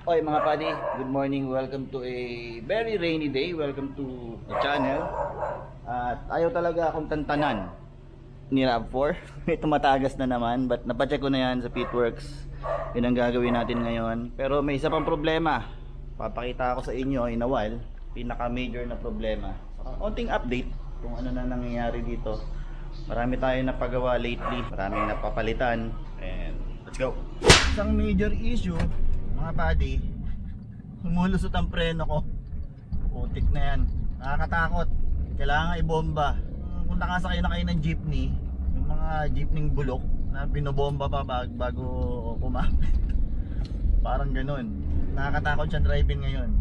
Oy mga buddy, good morning. Welcome to a very rainy day. Welcome to the channel. At ayaw talaga akong tantanan ni RAV4. Ito matagas na naman, but napacheck ko na yan sa Pitworks. Yun ang gagawin natin ngayon. Pero may isa pang problema. Papakita ko sa inyo in a while. Pinaka major na problema. Konting update kung ano na nangyayari dito. Marami tayong napagawa lately. Maraming napapalitan. And let's go. Isang major issue mga buddy, humulusot ang preno ko. Putik na yan, nakakatakot. Kailangan ibomba. Kung nakasakay na kayo ng jeepney, yung mga jeepney bulok na binobomba pa bago kumapit. Parang ganun. Nakakatakot siya driving ngayon.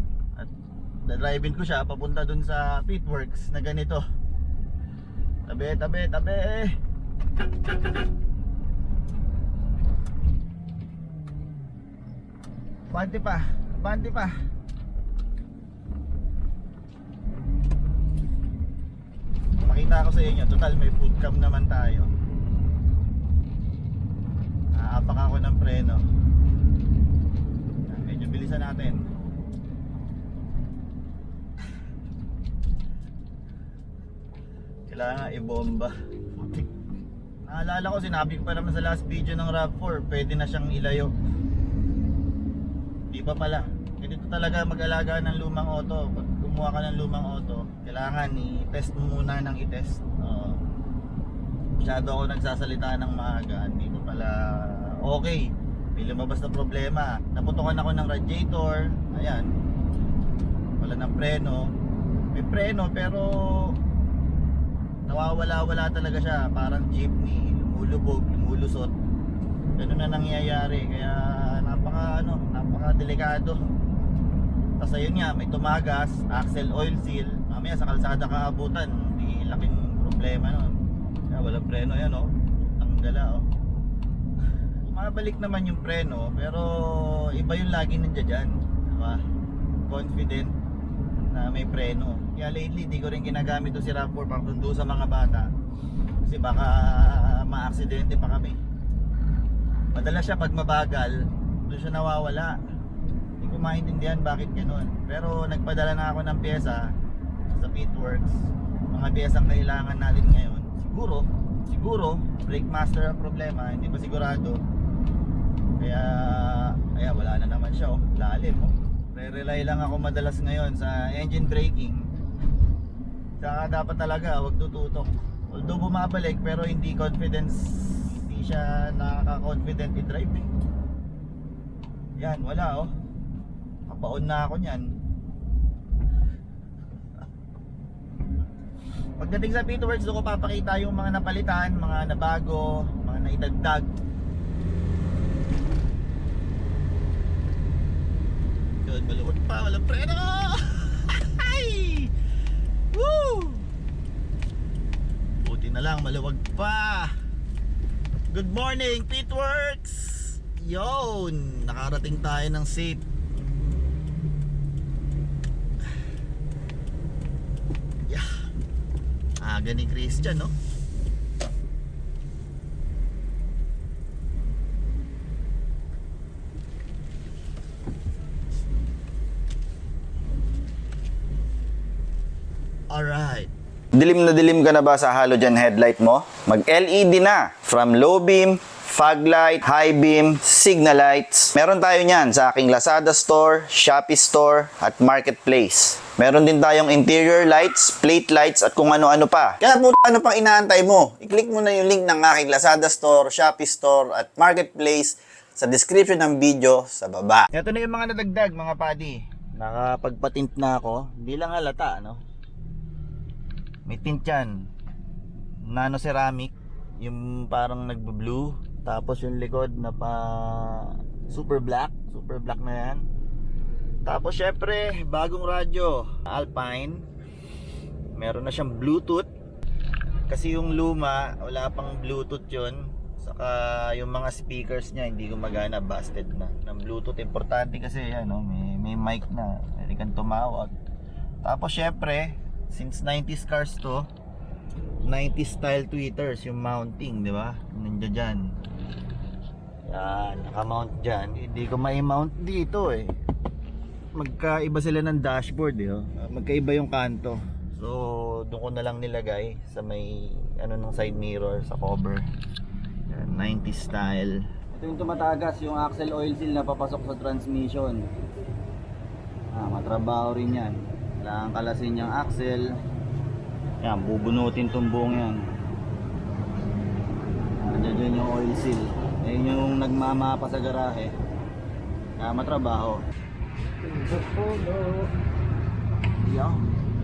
At driving ko siya papunta dun sa Pitworks na ganito. Tabi. Bante pa. Makita ko sa inyo, total may food cam naman tayo. Aapak ako ng preno. Medyo bilisan natin. Kailangan ibomba. Naalala ko, sinabi ko pa naman sa last video ng RAV4, pwede na siyang ilayo. Di pa pala. Ganito talaga mag-alaga ng lumang auto. Pag gumawa ka ng lumang auto, kailangan i-test mo muna ng i-test. Masyado ako nagsasalita ng maaga. Hindi pa pala okay. May lumabas na problema. Naputukan ako ng radiator. Ayan. Wala ng preno. May preno pero nawawala-wala talaga siya. Parang jeepney. Lumulubog, lumulusot. Ganun na nangyayari. Kaya napaka-delikado. Tapos ayun nga, may tumagas, axle oil seal. Mamaya sa kalsada kaabutan, hindi laking problema nun. Kaya walang preno yan tanggala Bumabalik naman yung preno, pero iba yung lagi nandiyan dyan, diba? Confident na may preno. Kaya lately di ko rin ginagamit to si RAV4 pang tundo sa mga bata. Kasi baka ma-aksidente pa kami. Madalas siya pag mabagal, doon siya nawawala. Hindi ko maintindihan bakit ganoon. Pero nagpadala na ako ng pyesa sa Pitworks. Mga pyesang kailangan natin ngayon. Siguro brake master ang problema, hindi pa sigurado. Kaya wala na naman siya lalim Re-rely lang ako madalas ngayon sa engine braking. Saka dapat talaga wag tututok. Although bumabalik pero hindi siya nakaka-confident i-drive Yan, wala Kapaon na ako niyan. Pagdating sa Pitworks, doon ko papakita yung mga napalitan, mga nabago, mga naidagdag. Yun, maluwag pa, walang preno. Woo! Buti na lang, maluwag pa. Good morning, Pitworks! Yun, nakarating tayo ng safe. Yeah. Aga ni Christian, Alright. Dilim na dilim ka na ba sa halogen headlight mo? Mag-LED na. From low beam, fog light, high beam, signal lights. Meron tayo niyan sa aking Lazada store, Shopee store, at Marketplace. Meron din tayong interior lights, plate lights, at kung ano-ano pa. Kaya ano pang inaantay mo? I-click mo na yung link ng aking Lazada store, Shopee store, at Marketplace sa description ng video sa baba. Ito na yung mga nadagdag mga buddy. Nakapagpatint na ako. Hindi lang halata, May tint yan. Nano ceramic. Yung parang nagbo-blue. Tapos yung likod na pa super black na yan. Tapos syempre bagong radyo Alpine. Meron na siyang Bluetooth. Kasi yung luma wala pang Bluetooth yun. Saka yung mga speakers niya hindi gumagana, busted na. Ng Bluetooth importante kasi may mic na. Pwede kang tumawag. Tapos syempre since 90s cars to, 90s style tweeters yung mounting, di ba? Nandiyan dyan. Yan, naka-mount dyan. Hindi ko mai-mount dito eh. Magkaiba sila ng dashboard eh. Oh. Magkaiba yung kanto. So, doon ko na lang nilagay sa may ano ng side mirror sa cover. Yan, 90s style. Ito yung tumatagas, yung axle oil seal na papasok sa transmission. Matrabaho rin yan. Kailangan kalasin yung axle. Yan, bubunutin tong buong yan. Nandiyan yung oil seal. Ayun yung nagmamapa sa garahe. Kaya matrabaho. Yeah.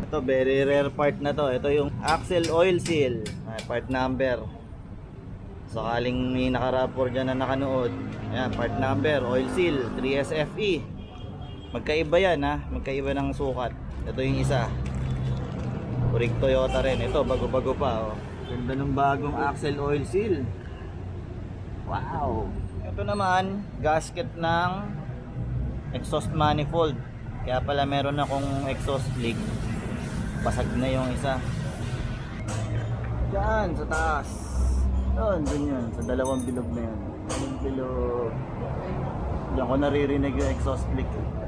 Ito very rare part na to. Ito yung axle oil seal. Part number. Sakaling may nakarapor dyan na nakanood. Ayan, part number, oil seal 3SFE. Magkaiba yan ha. Magkaiba ng sukat. Ito yung isa. Purig Toyota rin. Ito bago-bago pa oh. Ganda ng bagong axle oil seal. Wow! Ito naman, gasket ng exhaust manifold. Kaya pala meron akong exhaust leak. Basag na yung isa. Diyan, sa taas. Doon, dun yun. Sa dalawang bilog na yun. Yung bilog. Diyan ko naririnig yung exhaust leak.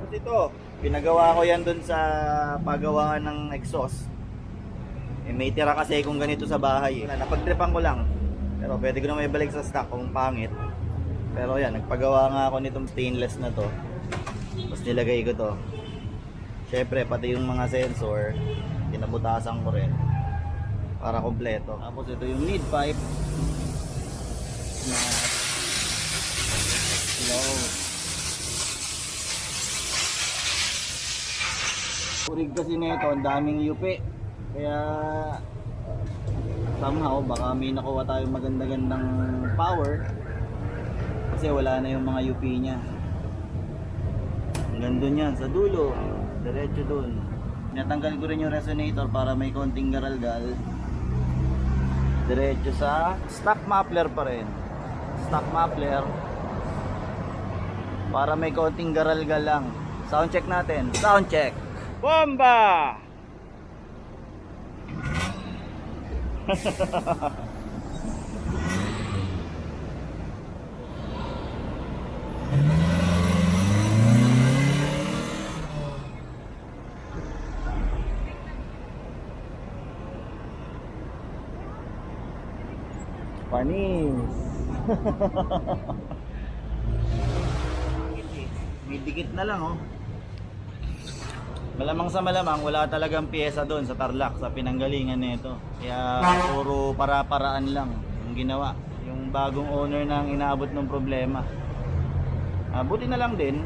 Ito, pinagawa ko yan dun sa paggawaan ng exhaust. May tira kasi kung ganito sa bahay. Napagtripan ko lang. Pero pwede ko na may balik sa stock kung pangit. Pero yan, nagpagawa nga ako nitong stainless na to. Tapos nilagay ko to. Syempre, pati yung mga sensor, tinabutasan ko rin. Para kompleto. Tapos ito yung lead pipe. Kurig kasi nito, ang daming yupi. Kaya somehow baka may nakuha tayong maganda-gandang power kasi wala na yung mga UP nya. Hanggang dun yan, sa dulo, diretso dun. Natanggal ko rin yung resonator para may konting garalgal. Diretso sa stock muffler pa rin. Stock muffler para may konting garalgal lang. Sound check natin. Sound check. Bomba! Panis. May dikit na lang oh. Malamang sa malamang wala talagang piyesa doon sa Tarlac sa pinanggalingan nito. Kaya puro para-paraan lang yung ginawa. Yung bagong owner nang inaabot ng problema. Buti na lang din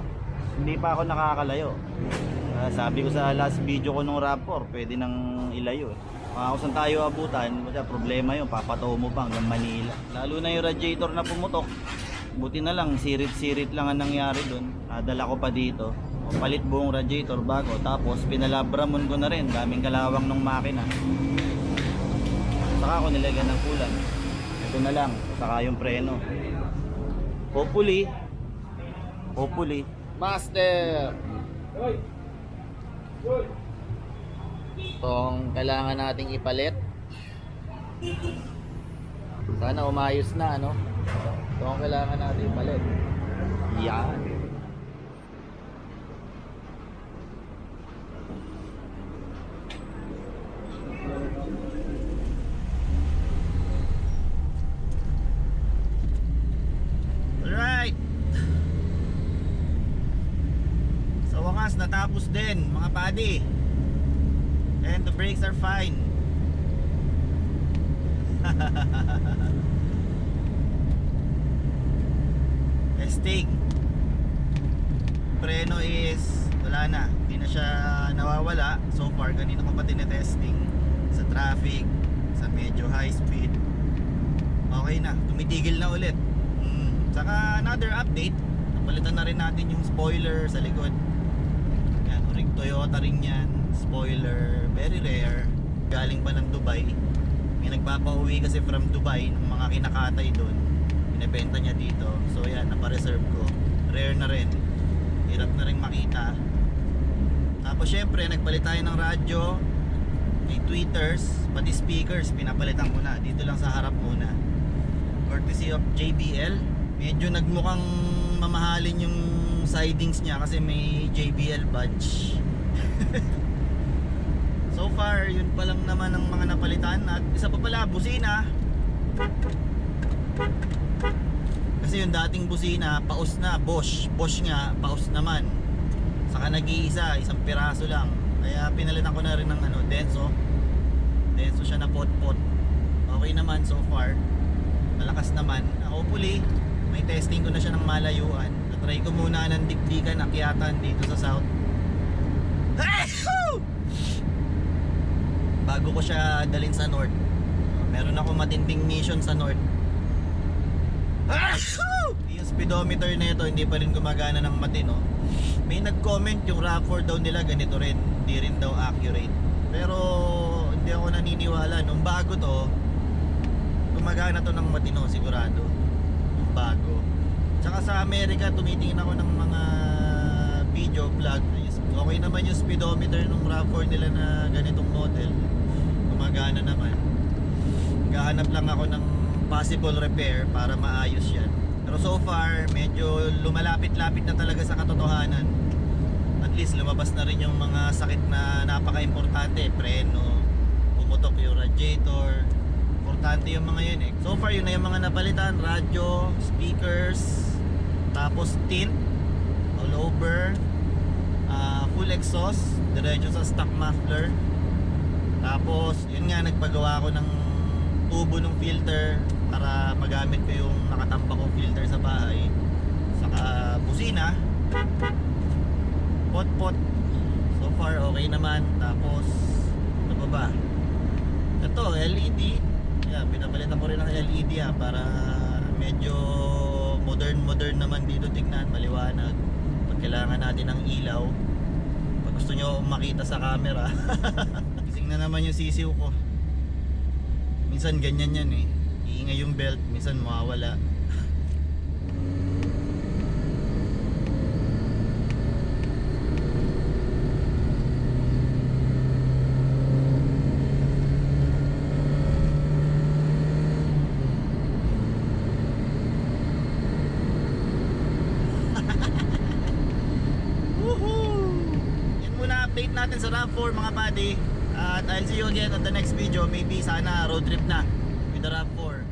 hindi pa ako nakakalayo. Sabi ko sa last video ko nung RAV4, pwede nang ilayo eh. Kung saan tayo abutan, problema yun, papataw mo pa hanggang Manila. Lalo na yung radiator na pumutok. Buti na lang, sirit-sirit lang ang nangyari doon. Nadala ko pa dito. Palit buong radiator bago. Tapos pinalabramon ko na rin. Daming kalawang ng makina. Saka ako nilagyan ng kulan. Ito na lang. Saka yung preno. Hopefully. Master! Itong kailangan nating ipalit. Sana umayos na ano. Itong kailangan nating ipalit. Yan. Alright. Sa wakas natapos din mga padi. And the brakes are fine. Testing. Preno is wala na. Hindi na siya nawawala. So far, ganito ko pa tinetesting sa traffic, sa medyo high speed. Okay na. Tumitigil na ulit. Saka another update. Napalitan na rin natin yung spoiler sa likod. Yan, Rig Toyota rin yan. Spoiler, very rare. Galing pa ng Dubai. May nagpapauwi kasi from Dubai ng mga kinakatay doon. Binebenta niya dito. So yan, napa-reserve ko. Rare na rin. Hirap na rin makita. Tapos syempre, nagpalit tayo ng radyo. May tweeters, pati speakers, pinapalitan ko na. Dito lang sa harap muna. Courtesy of JBL. Medyo nagmukhang mamahalin yung sidings niya kasi may JBL badge. So far, yun pa lang naman ang mga napalitan. At isa pa pala, busina. Kasi yung dating busina, paus na, Bosch nga, paus naman. Saka nag-iisa, isang piraso lang. Kaya pinalitan ko na rin ng Denso. Denso siya na pot-pot. Okay naman so far. Malakas naman. Hopefully, may testing ko na siya ng malayuan. Try ko muna ng dikdikan, akyatan dito sa south. Bago ko siya dalhin sa north. Meron ako matinding mission sa north. Yung speedometer na ito hindi pa rin gumagana ng matino. May nag-comment yung RAV4 daw nila ganito rin, hindi rin daw accurate. Pero hindi ako naniniwala. Nung bago to, gumagana to ng matino sigurado. Nung bago. Tsaka sa Amerika, tumitingin ako ng mga video vlog. Okay naman yung speedometer ng RAV4 nila na ganitong model. Gumagana naman. Gahanap lang ako ng possible repair para maayos yan. Pero so far, medyo lumalapit-lapit na talaga sa katotohanan. At least lumabas na rin yung mga sakit na napaka-importante. Preno, pumutok yung radiator. Importante yung mga yun eh. So far, yun na yung mga napalitan. Radyo, speakers, tapos tint all over, full exhaust, diretso sa stock muffler. Tapos, yun nga, nagpagawa ako ng tubo ng filter para magamit ko yung nakatamba kong filter sa bahay. Saka busina, pot-pot. So far, okay naman. Tapos, ano pa ba? Ito, LED. Yeah, pinapalitan ko rin ng LED para medyo modern naman dito tignan, maliwanag. Pag kailangan natin ng ilaw, pag gusto nyo makita sa camera. Gising na naman yung sisiw ko. Minsan ganyan yan eh, iingay yung belt, minsan mawawala. Update natin sa RAV4 mga buddy. At I'll see you again on the next video. Maybe sana road trip na with the RAV4.